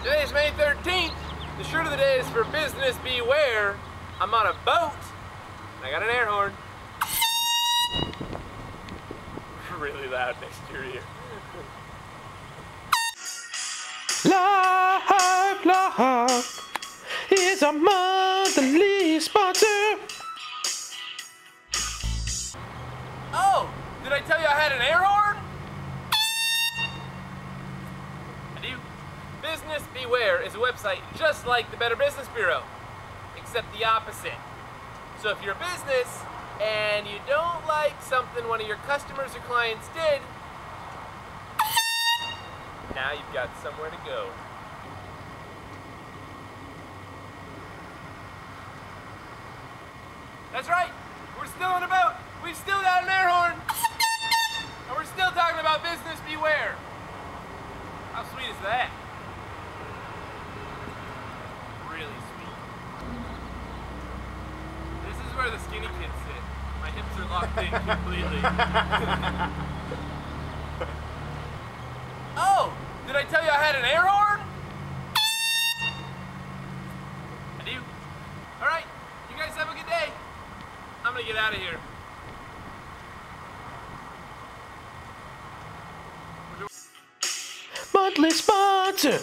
Today's May 13th. The shirt of the day is for business beware. I'm on a boat, and I got an air horn. Really loud next to your ear. Life is our monthly sponsor. Oh, did I tell you I had an air horn? I do. Business Beware is a website just like the Better Business Bureau, except the opposite. So if you're a business and you don't like something one of your customers or clients did, now you've got somewhere to go. That's right, we're still on a boat. We've still got an air horn. And we're still talking about business beware. How sweet is that? Really sweet. This is where the skinny kids sit. My hips are locked in completely. Oh, did I tell you I had an air horn? I do. All right, you guys have a good day. I'm gonna get out of here. Monthly sponsor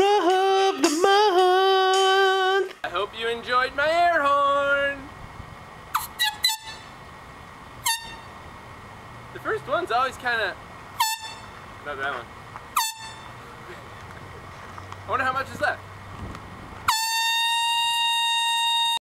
of the month. I hope you enjoyed my air horn. The first one's always kind of... Not that one. I wonder how much is left.